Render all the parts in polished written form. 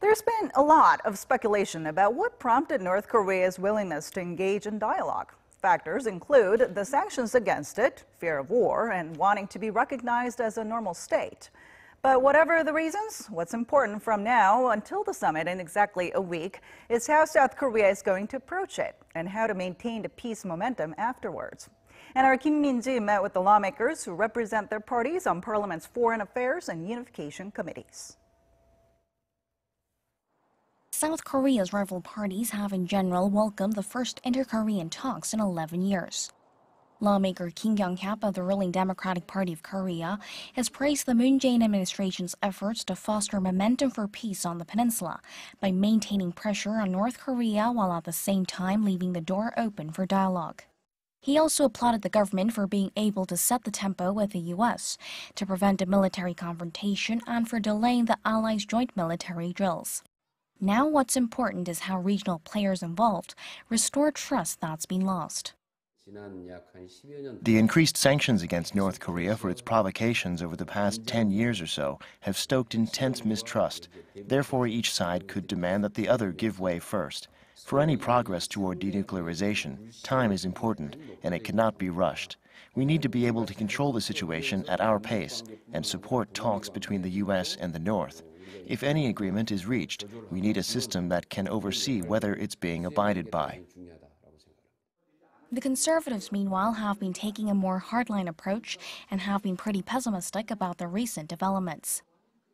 There's been a lot of speculation about what prompted North Korea's willingness to engage in dialogue. Factors include the sanctions against it, fear of war, and wanting to be recognized as a normal state. But whatever the reasons, what's important from now until the summit in exactly a week is how South Korea is going to approach it and how to maintain the peace momentum afterwards. And our Kim Min-ji met with the lawmakers who represent their parties on Parliament's Foreign Affairs and Unification Committees. South Korea's rival parties have in general welcomed the first inter-Korean talks in 11 years. Lawmaker Kim Kyung-hyup of the ruling Democratic Party of Korea has praised the Moon Jae-in administration's efforts to foster momentum for peace on the peninsula by maintaining pressure on North Korea while at the same time leaving the door open for dialogue. He also applauded the government for being able to set the tempo with the U.S. to prevent a military confrontation and for delaying the allies' joint military drills. Now what's important is how regional players involved restore trust that's been lost. The increased sanctions against North Korea for its provocations over the past 10 years or so have stoked intense mistrust. Therefore, each side could demand that the other give way first. For any progress toward denuclearization, time is important, and it cannot be rushed. We need to be able to control the situation at our pace and support talks between the U.S. and the North. If any agreement is reached, we need a system that can oversee whether it's being abided by. The Conservatives, meanwhile, have been taking a more hardline approach and have been pretty pessimistic about the recent developments.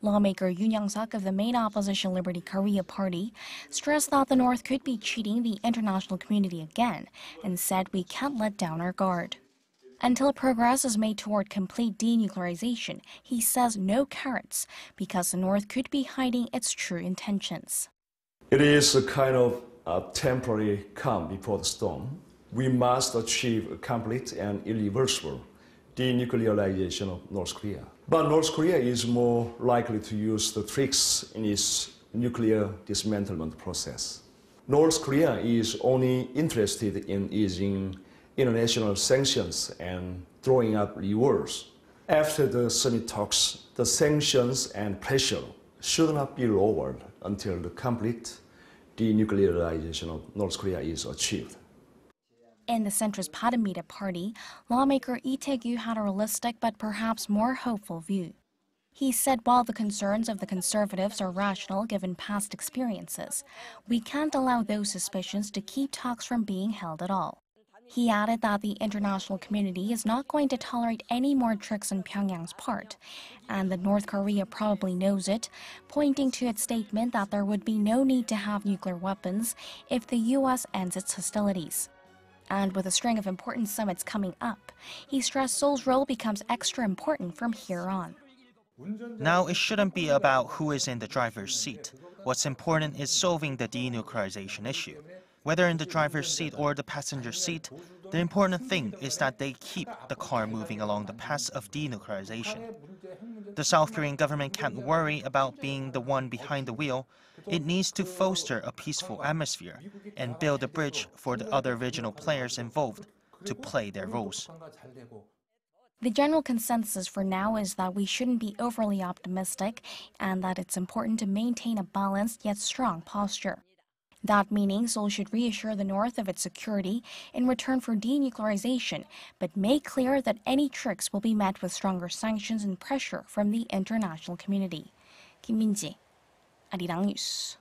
Lawmaker Yoon Young-suk of the main opposition Liberty Korea Party stressed that the North could be cheating the international community again and said we can't let down our guard. Until progress is made toward complete denuclearization, he says no carrots, because the North could be hiding its true intentions. It is a kind of temporary calm before the storm. We must achieve a complete and irreversible denuclearization of North Korea. But North Korea is more likely to use the tricks in its nuclear dismantlement process. North Korea is only interested in easing international sanctions and throwing up rewards. After the summit talks, the sanctions and pressure should not be lowered until the complete denuclearization of North Korea is achieved. In the centrist Peninsula Party, lawmaker Lee Tae-gyu had a realistic but perhaps more hopeful view. He said while the concerns of the Conservatives are rational given past experiences, we can't allow those suspicions to keep talks from being held at all. He added that the international community is not going to tolerate any more tricks on Pyongyang's part, and that North Korea probably knows it, pointing to its statement that there would be no need to have nuclear weapons if the U.S. ends its hostilities. And with a string of important summits coming up, he stressed Seoul's role becomes extra important from here on. Now it shouldn't be about who is in the driver's seat. What's important is solving the denuclearization issue. Whether in the driver's seat or the passenger seat, the important thing is that they keep the car moving along the path of denuclearization. The South Korean government can't worry about being the one behind the wheel. It needs to foster a peaceful atmosphere and build a bridge for the other regional players involved to play their roles. The general consensus for now is that we shouldn't be overly optimistic and that it's important to maintain a balanced yet strong posture. That meaning Seoul should reassure the North of its security in return for denuclearization, but make clear that any tricks will be met with stronger sanctions and pressure from the international community. Kim Min-ji, Arirang News.